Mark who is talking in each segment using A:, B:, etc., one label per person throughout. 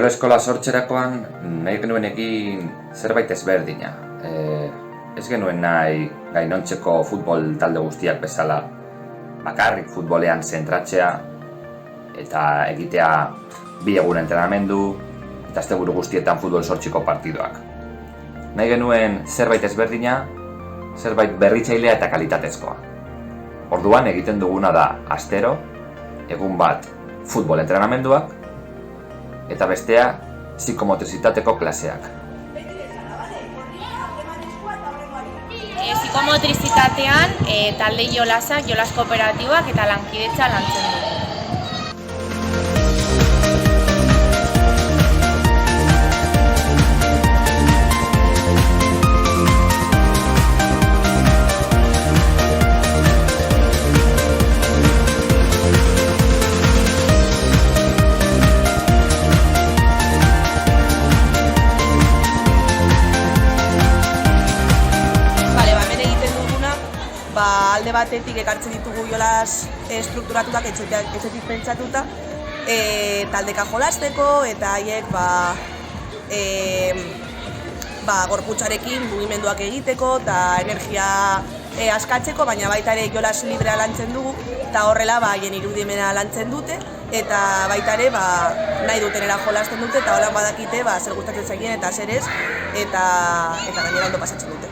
A: Kirol eskola sortzerakoan nahi genuenekin zerbait ezberdina. Ez genuen nahi gainontzeko futbol talde guztiak bezala bakarrik futbolean zentratzea eta egitea 2 egun entrenamendu eta asteburu guztietan futbol sortziko partidoak. Nahi genuen zerbait ezberdina, zerbait berritzailea eta kalitatezkoa. Orduan egiten duguna da astero, egun bat futbol entrenamenduak eta bestea psikomotrizitateko klaseak.
B: Psikomotrizitatean talde jolasak, jolas kooperatiboak eta lankidetza lantzen dugu.
C: Alde batetik ekartzen ditugu jolas strukturatutak etxetik pentsatuta taldeka jolasteko eta haiek gorputzarekin mugimenduak egiteko eta energia askatzeko, baina baita ere jolas librea lantzen dugu eta horrela haien irudimena lantzen dute eta baita ere nahi dutenera jolasten dute eta holan badakite zer gustatzen zaien eta zer ez eta gainera ondo pasatzen dute.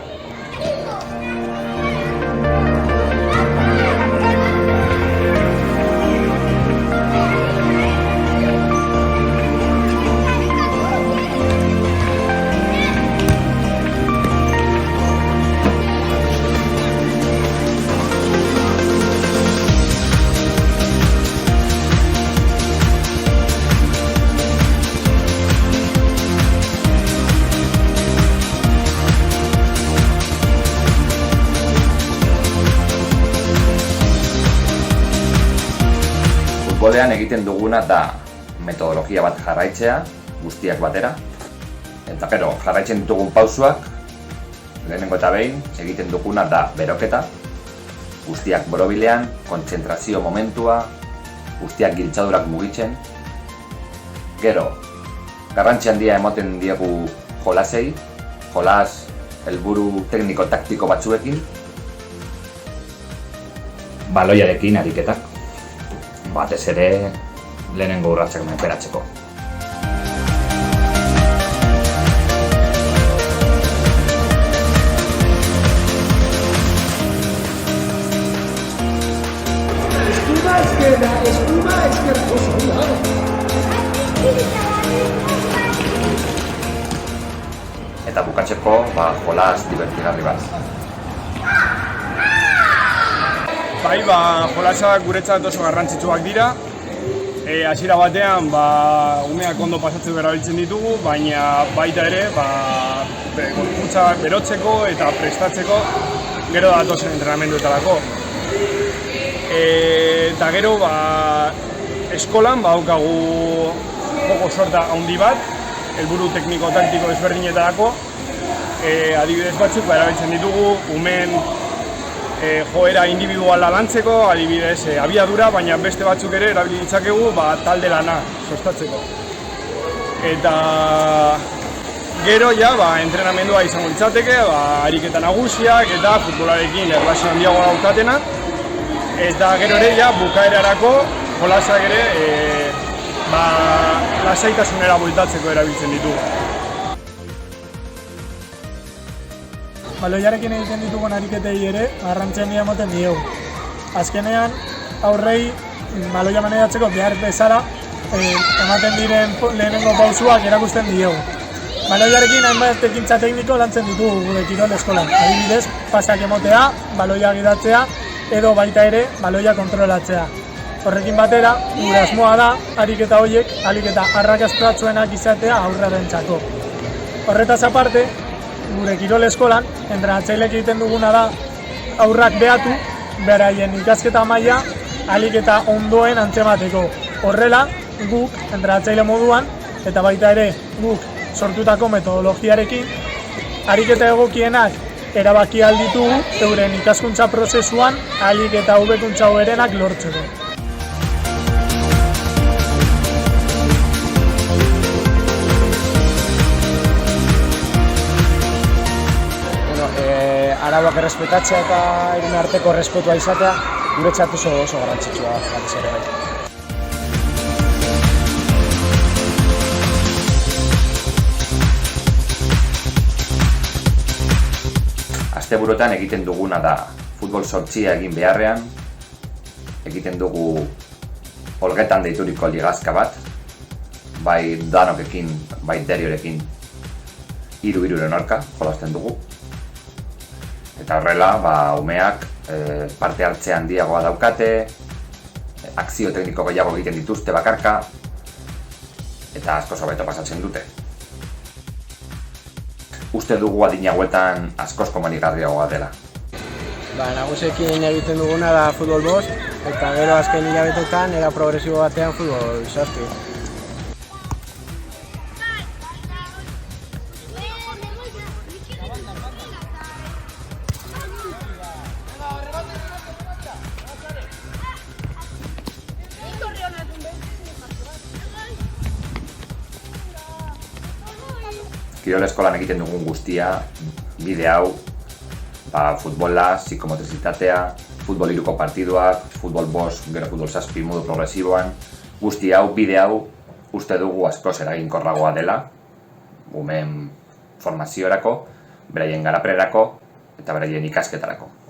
A: Futbolean egiten duguna da metodologia bat jarraitzea, guztiak batera. Eta gero, jarraitzen ditugun pausuak, lehenengo eta behin, egiten duguna da beroketa, guztiak borobilean, kontzentrazio momentua, guztiak giltzadurak mugitzen. Gero, garrantzi handia ematen diegu jolasei, jolas helburu tekniko-taktiko batzuekin, baloiarekin ariketak. Batez ere lehenengo urratsak menperatzeko.
D: Espuma izquierda, oso.
A: Eta bukatzeko, jolas divertigarri bat.
E: Jolasak guretzat oso garrantzitsuak dira. Hasiera batean umeak ondo pasatzeko erabiltzen ditugu, baina baita ere gorputzak berotzeko eta prestatzeko gero datozen entrenamenduetarako. Eta gero eskolan badaukagu joko sorta handi bat, helburu tekniko-taktiko ezberdinetarako. Adibidez batzuk erabiltzen ditugu umeen joera individuala lantzeko, adibidez abiadura, baina beste batzuk ere erabili ditzakegu talde lana sustatzeko. Eta gero entrenamendua izango litzateke, ariketa nagusiak eta futbolarekin erlazio handiago daukatena. Eta gero ere bukaerarako jolasak ere lasaitasunera bueltatzeko erabiltzen ditugu.
F: Baloiarekin egiten ditugun ariketei ere garrantzia handia ematen diegu. Azkenean, aurrei baloia manejatzeko behar bezala ematen diren lehenengo pausuak erakusten diegu. Baloiarekin hainbat ekintza tekniko lantzen ditugu gure kirol eskolan. Adibidez, pasak emotea, baloia gidatzea edo baita ere baloia kontrolatzea. Horrekin batera, gure asmoa da ariketa horiek ahalik eta arrakastatsuenak izatea aurrerentzako. Horretaz aparte, gure kirol eskolan, entrenatzaileek egiten duguna da aurrak behatu, beraien ikasketa maila ahalik eta ondoen antzemateko. Horrela, guk entrenatzaile moduan, eta baita ere guk sortutako metodologiarekin, ariketa egokienak erabaki alditugu euren ikaskuntza prozesuan ahalik eta hobekuntza hoberenak lortzeko.
G: arauak errespetatzea eta irunen arteko errespetua izatea guretzat oso garrantzitsua batez ere bai.
A: Asteburuetan egiten duguna da futbol zortzia egin beharrean, egiten dugu olgetan deituriko ligazka bat, bai danokekin, bai deriorekin hiru-hiruren aurka jolasten dugu. Eta horrela, umeak parte hartze handiagoa daukate, akzio tekniko gehiago egiten dituzte bakarka, eta asko hobeto pasatzen dute. Uste dugu adin hauetan askoz komenigarriagoa dela.
G: Nagusiekin egiten duguna da futbol 5, eta gero azken hilabetetan era progresibo batean futbol 7.
A: Kirol eskolan egiten dugun guztia, bide hau, futbola, psikomotrizitatea, futbol 3ko partiduak, futbol 5, gero futbol 7 modu progresiboan, guzti hau, bide hau, uste dugu askoz eraginkorragoa dela, umeen formaziorako, beraien garapenerako eta beraien ikasketarako.